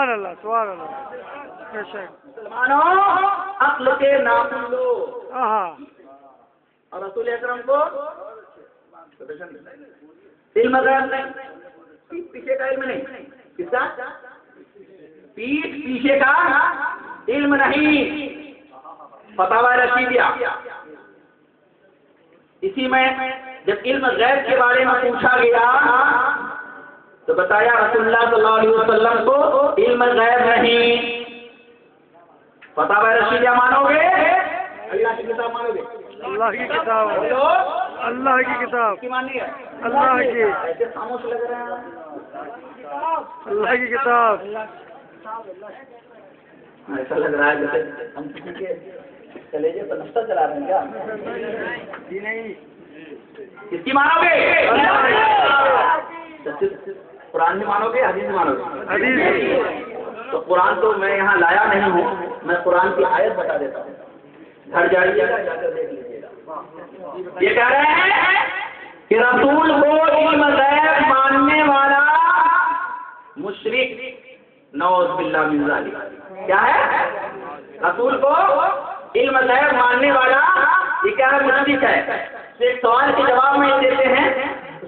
सुभान अल्लाह, सुभान अल्लाह। मुसलमानों, अक्ल के नाम लो और रसूल अकरम को इल्म गैब नहीं, पीछे का इल्म नहीं। किसका? पीठ पीछे का इल्म नहीं। फतावा रशीदिया, इसी में जब इल्म गैब के बारे में पूछा गया तो बताया रसूलुल्लाह सल्लल्लाहु अलैहि वसल्लम को इल्म गैब नहीं। फतावा रशीदिया मानोगे? अल्लाह की किताब मानोगे? अल्लाह की किताब, अल्लाह की किताब की माननी है? अल्लाह की, ऐसे खामोश लग रहे हैं। अल्लाह की किताब। ऐसा लग रहा है जैसे हम किसी के कलेजे पर नक्शा चला रहे हैं क्या? जी नहीं। किसकी मानोगे? कुरान में मानोगे, हदीस में मानोगे? हदीस। तो कुरान तो मैं यहाँ लाया नहीं हूँ, मैं कुरान की आयत बता देता हूँ, घर जाइएगा, जाकर देख लीजिएगा। ये कह रहे हैं कि रसूल को इल्म गैब मानने वाला मुशरिक, नौज़ बिल्लाह मिन ज़ालिक, क्या है? रसूल को इल्म गैब मानने वाला ये क्या है? मुशरिक है। तो एक सवाल के जवाब में देते हैं।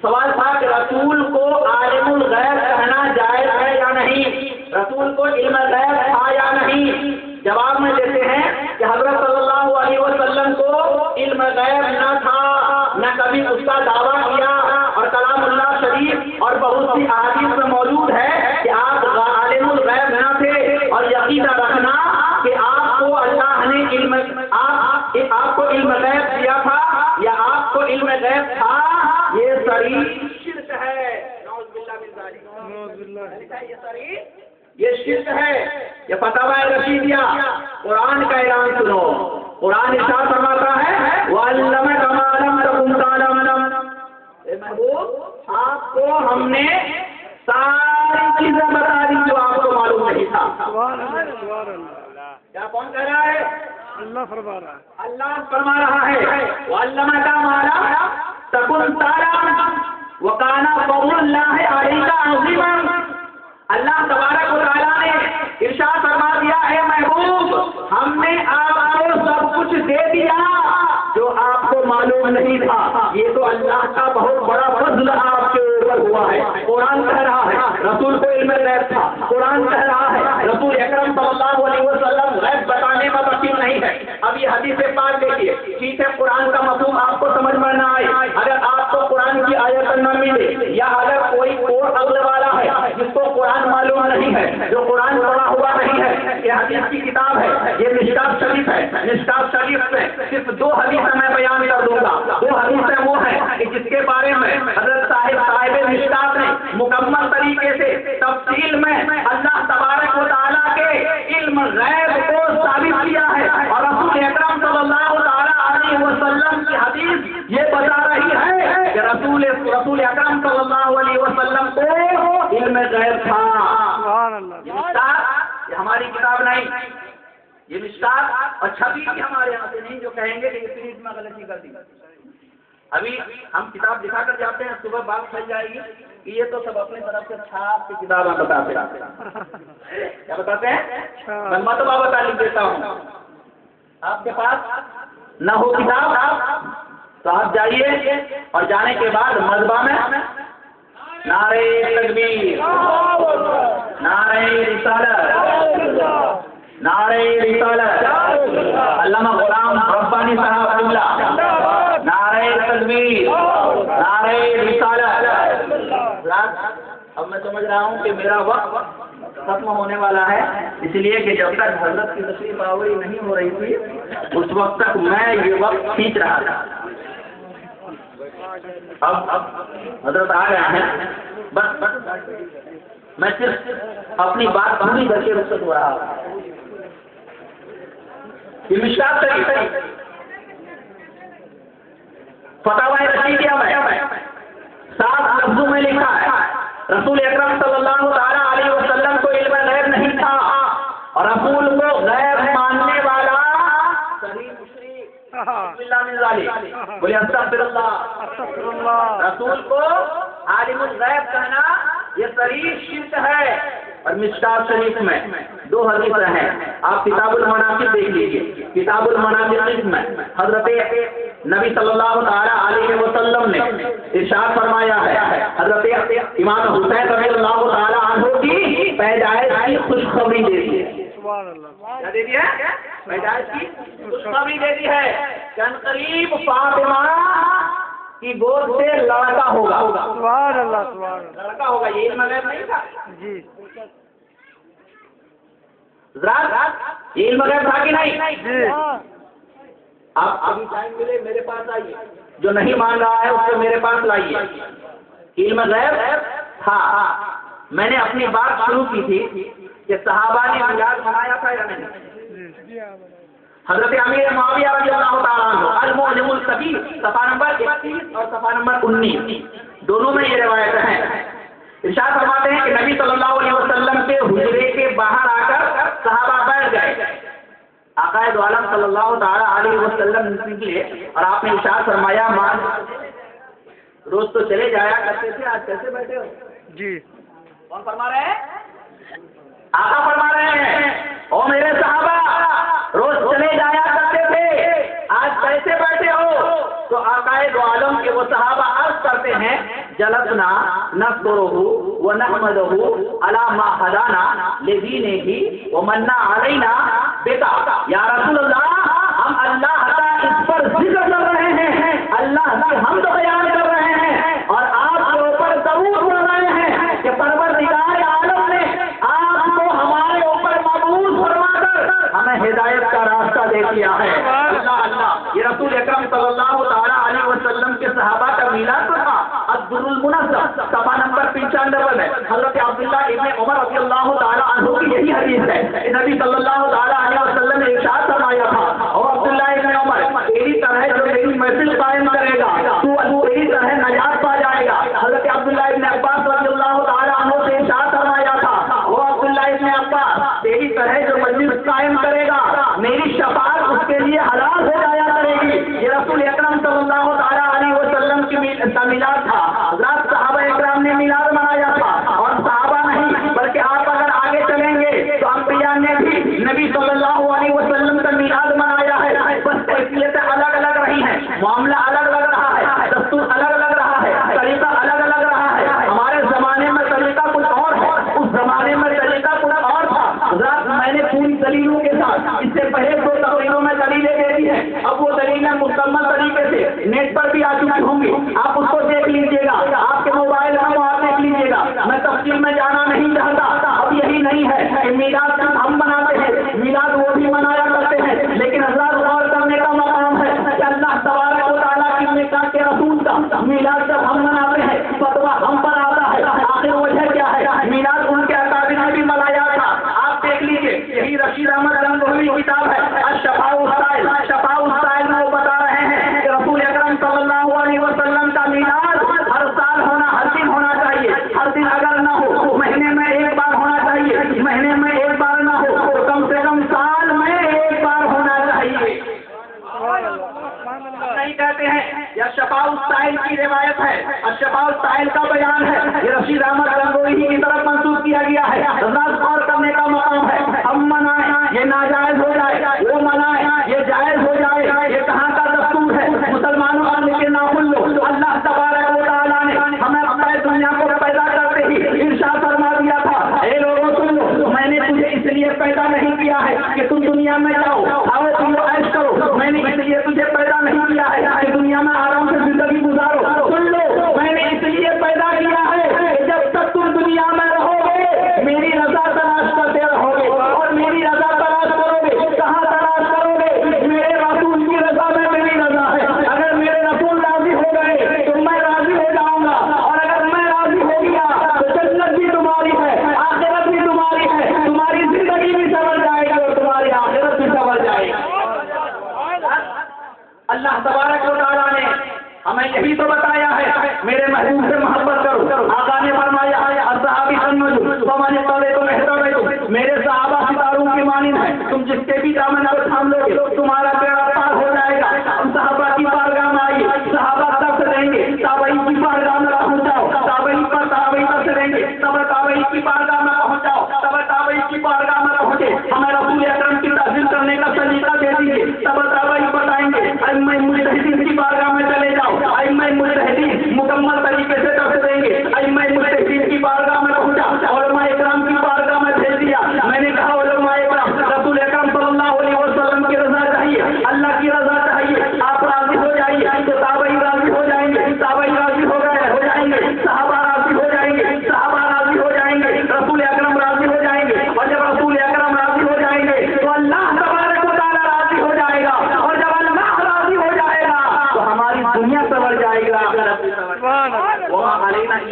सवाल था कि रसूल को आलिमुल गैब कहना जायज है या नहीं, रसूल को इल्म गैब था या नहीं? जवाब में देते हैं कि हज़रत सल्लल्लाहु अलैहि वसल्लम को इल्म गैब न था, न कभी उसका दावा किया, और कलामुल्लाह शरीफ और बहुत सी अहादीस में मौजूद है कि आप आलिमुल गैब न थे। और यकीन रखना कि आपको अल्लाह ने आपको इल्म गैब दिया था या आपको इल्म गैब था, ये शरीफ शिर्क है। नौज़ बिल्लाह मिन ज़ालिक, ये शिर्क है। ये फतावा रशीदिया, कुरान का ऐलान सुनो। कुरान इरशाद फरमाता है वअल्लमा कमा लम तकुन तालम। ए महबूब, आपको हमने सारी चीजें बता दी जो आपको मालूम नहीं था। सुभान अल्लाह, सुभान अल्लाह। क्या कौन कह रहा है? अल्लाह फरमा रहा है। अल्लाह फरमा रहा है वअल्लमा कमा लम तकुन तालम व काना फज़लुल्लाहि अलैका अज़ीमा। अल्लाह तबारक व तआला ने इरशाद फरमा दिया है महबूब, हमने आपको सब कुछ दे दिया जो आपको मालूम नहीं था। ये तो अल्लाह का बहुत बड़ा फज़ल आपके ऊपर हुआ है। कुरान कह रहा है रसूल को इल्म गैब था, कुरान कह रहा है रसूल अकरम सल्लल्लाहु अलैहि वसल्लम गैब बताने में वकील नहीं है। अब ये हदीस पाक देखिए, ठीक है, कुरान का मफ़हूम आपको समझ में ना आए, अगर आपको कुरान की आयत न मिले, या अगर कोई और अगले वाला है जिसको कुरान मालूम नहीं है, जो कुरान पढ़ा हुआ नहीं है, ये हदीस की किताब है, ये मिशकात शरीफ है। मिशकात शरीफ में सिर्फ 2 हदीसें मैं बयान कर दूंगा। 2 हदीसें वो हैं कि जिसके बारे में हज़रत साहिब मिशकात ने मुकम्मल तरीके से तफसील में अल्लाह तबारक व तआला के इल्म गैब को साबित किया है। और रसूल अकरम सल्लल्लाहु अलैहि वसल्लम की हदीस ये बता रही है कि रसूल अकरम सल्लल्लाहु अलैहि वसल्लम को इल्म गैब था। सुभान अल्लाह। ये हमारी किताब नहीं, ये मिशकात और छवि भी हमारे यहाँ से नहीं जो कहेंगे कि प्रिंट में गलती कर दी। अभी हम किताब दिखाकर जाते हैं, सुबह बात फैल जाएगी कि ये तो सब अपनी तरफ से छाप की किताब बताते हैं। क्या बताते हैं? मैं मतबा बता लिख देता हूँ। आपके पास न हो किताब तो आप जाइए और जाने के बाद मजबा में नारे तकबीर, नारे रिसालत, नारे रिसालत, अल्लामा गुलाम रब्बानी साहब जुमला, नारे तकबीर, नारे रिसालत। अब मैं समझ रहा हूँ कि मेरा वक्त खत्म होने वाला है, इसलिए कि जब तक हजरत की तशरीफ आवरी नहीं हो रही थी उस वक्त तक मैं ये वक्त खींच रहा था। अब हजरत आ गया है, बस मैं सिर्फ अपनी बात पूरी करके रुखसत हो रहा हूँ। मिशकात शरीफ फतावा रशीदिया में 7 लफ्जों में लिखा है रसूल अकरम सल्लल्लाहु अलैहि वसल्लम को इल्म गैब नहीं था और रसूल को गैब मानने वाला बोले अस्तगफिरुल्लाह। रसूल को आलिमुल गैब कहना ये शरीफ शिर्क है। और मिशकात शरीफ में 2 हदीस हैं। आप किताबुल मनाकिब देख लीजिए। किताबुल मनाकिब में हजरत नबी सल्लल्लाहु ताला अलैहि वसल्लम ने इरशाद फरमाया है, हजरत इमाम हुसैन रज़ियल्लाहु ताला अन्हु की पैदाइश की खुशखबरी दे दी है। क्या दे दी है? पैदाइश की खुशखबरी दे दी है कि अनकरीब फातिमा की गोद से लड़का होगा। सुभान अल्लाह, सुभान अल्लाह। लड़का होगा, ये इल्म गैब नहीं था जी। ये इल्म गैब था कि नहीं? जी। आप अभी टाइम मिले मेरे पास आइए, जो नहीं मान रहा है उसको मेरे पास लाइए। इल्म गैब था। मैंने अपनी बात शुरू की थी कि सहाबा ने मिलाद मनाया था या नहीं। हजरत अमीर मुआविया रज़ियल्लाहु ताला अन्हु अल-मुअल्लिमुल कबीर सफ़ा नंबर 31 और सफ़ा नंबर 19 दोनों में ये रिवायत है। इरशाद फरमाते हैं कि नबी सल्लल्लाहु अलैहि वसल्लम के हुजरे के बाहर आकर सहाबा बैठ गए। आक़ाए दो आलम सल्लल्लाहु ताला अलैहि वसल्लम निकले और आपने इरशाद फरमाया, मान रोज तो चले जाया करते थे, आज कैसे बैठे हो? जी। कौन फरमा रहे हैं? आका फरमा रहे हैं, ओ मेरे सहाबा, रोज चले जाया करते थे, आज कैसे बैठे हो? तो आकाए दो आलम के वो सहाबा अर्ज करते हैं, जलसना नज़कुरुहु व नहमदुहु अला मा हदाना लिदीनिही व मन्ना अलैना बिका। या रसूलल्लाह, हम अल्लाह का इस पर जिक्र कर रहे हैं, अल्लाह की हमद बयान कर रहे हैं और आपके ऊपर दरूद पढ़ रहे हैं कि परवरदिगार आलम ने आपको हमारे ऊपर मबूस फरमाकर हमें हिदायत का रास्ता दे दिया है। अल्लाह अल्लाह। ये रसूल अकरम सल्लल्लाहु ताला अलैहि वसल्लम के सहाबा का मीलाद था। अद्दुरुल मुनज़्ज़म सफ़ा नंबर 95 में हज़रत अब्दुल्ला इब्न उमर रज़ियल्लाहु ताला अन्हु की यही हदीस है। नबी सल्लल्लाहु ताला अलैहि वसल्लम ने इरशाद फरमाया था, और अब्दुल्ला इब्न उमर, तेरी तरह जो मेरी महफिल कायम करेगा तू तेरी तरह नजात पा जाएगा। हज़रत अब्दुल्ला इब्न अब्बास रज़ियल्लाहु ताला अन्हु से इरशाद फरमाया था, ओ अब्दुल्ला इब्न अब्बास, तेरी तरह जो मजलिस कायम करेगा मेरी शफाअत उसके लिए हलाल हो जाया करेगी। ये रसूल अकरम सल्लल्लाहु ताला अलैहि वसल्लम की मिलाद था। हज़रत सहाबा इकराम ने मिलाद मनाया था, और सहाबा नहीं बल्कि आप अगर आगे चलेंगे तो अंबिया ने भी नबी सल्लल्लाहु अलैहि वसल्लम का मिलाद मनाया है। बस कैफियत अलग अलग रही है, मामला अलग लग रहा है, दस्तूर अलग लग रहा है, तरीका अलग अलग रहा है। हमारे जमाने में तरीका कुछ और है, उस जमाने में तरीका कुछ और था। हज़रत मैंने पूरी दलीलों के साथ इससे पहले 2 तकरीरों में दलीलें दे दी हैं। अब वो दलीलें मुकम्मल तरीके से नेट पर भी आ चुकी होंगी, आप उसको देख लीजिएगा, आपके मोबाइल में वो आप देख लीजिएगा। मैं तफसील में जाना नहीं चाहता। अब यही नहीं है कि मीलाद हम मनाते हैं, मीलाद वो भी मनाया करते हैं, लेकिन हज़रत गौर करने का मकाम है कि अल्लाह तबारक व तआला की नेका के रसूल का मीलाद जब हम मनाते हैं फतवा हम पर आता है। आखिर वजह क्या है? मीलाद उनके अकाबिर ने भी मनाया था। आप देख लीजिए, यही रशीद अहमद गंगोही किताब है अश-शफ़ाउस साइल। शफ़ाउस साइल में वो बता रहे हैं कि रसूल अकरम सल्लल्लाहु अलैहि वसल्लम का मीलाद हर साल होना, हर दिन होना चाहिए। हर दिन अगर ना हो तो महीने में एक बार होना चाहिए, महीने में एक बार ना हो तो कम से कम साल में एक बार होना चाहिए। नहीं कहते हैं, यह शफ़ाउस साइल की रिवायत है, अश-शफ़ाउस साइल का बयान है, ये रशीद अहमद गंगोही की तरफ मंसूब किया गया है। गौर करने का मकाम है। हम मनाएं ये नाजायज हो जाए, वो मनाएं ये जायज हो जाए, ये कहाँ का दस्तूर है? मुसलमानों अल्लाह के नाखुन लो। अल्लाह तबारक व तआला ने हमें अपने दुनिया को पैदा करते ही इरशाद फरमा दिया था, ए लोगों सुन लो, मैंने तुझे इसलिए पैदा नहीं किया है कि तुम दुनिया में जाओ, आओ तुम ऐश करो। मैंने इसलिए तुझे पैदा नहीं किया है कि दुनिया में आराम से जिंदगी गुजारो। सुन लो, मैंने इसलिए पैदा किया है कि जब तक तुम दुनिया में रहोगे मेरी रजा तलाश करते रहोगे, और मेरी रजा तलाश करोगे कहाँ तलाश करोगे? मेरे रसूल की रजा में मेरी रजा है। अगर मेरे रसूल राजी हो गए तो मैं राजी हो जाऊंगा, और अगर मैं राजी हो गया तो जन्नत भी तुम्हारी है, आखिरत भी तुम्हारी है, तुम्हारी जिंदगी भी संवर जाएगी और तुम्हारी आखिरत भी संवर जाएगी। अल्लाह तबारक व तआला ने हमें यही तो बताया है, मेरे महबूब से मोहब्बत करो। आका ने फरमाया है, अस्हाबी सन्नतु फमन तबअ एहतबअ, मेरे सहाबा सितारों की मानिंद है, तुम जिसके भी दामन पर थाम लोगे तुम्हारा बेड़ा पार हो जाएगा। हम सहाबा की बारगाह में आइए, सहाबा तब देंगे, ताबई की बारगाह में पहुंच जाओ, ताबई पर से देंगे, तब ताबई की बारगाह में पहुंच जाओ।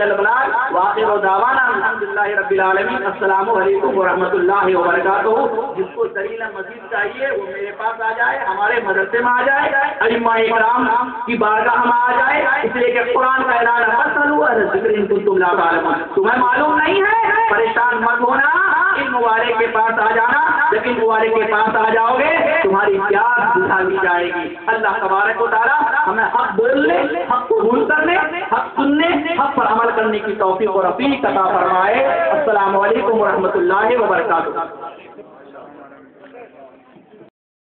मिनल बलाग व आखिरु दावाना अल्हम्दुलिल्लाहि रब्बिल आलमीन। अस्सलामु अलैकुम व रहमतुल्लाहि व बरकातुहू। जिसको दलील मजीद चाहिए वो मेरे पास आ जाए, हमारे मदरसे में आ जाए, अइम्मा इकराम की बारगाह में आ जाए, इसलिए कि कुरान का ऐलान है फसलू अहल ज़िक्र इन कुंतुम ला तालमून। तुम्हें मालूम नहीं है, परेशान मत होना, इल्म वाले के पास आ जाना। जब इल्म वाले के पास आ जाओगे तुम्हारी प्यास बुझा दी जाएगी। अल्लाह तबारक व तआला हमें हक बोलने, हक कबूल करने, हक सुनने, हक पर अमल करने की तौफीक और रफ़ीक अता फरमाए। अस्सलामु अलैकुम व रहमतुल्लाहि व बरकातुहू।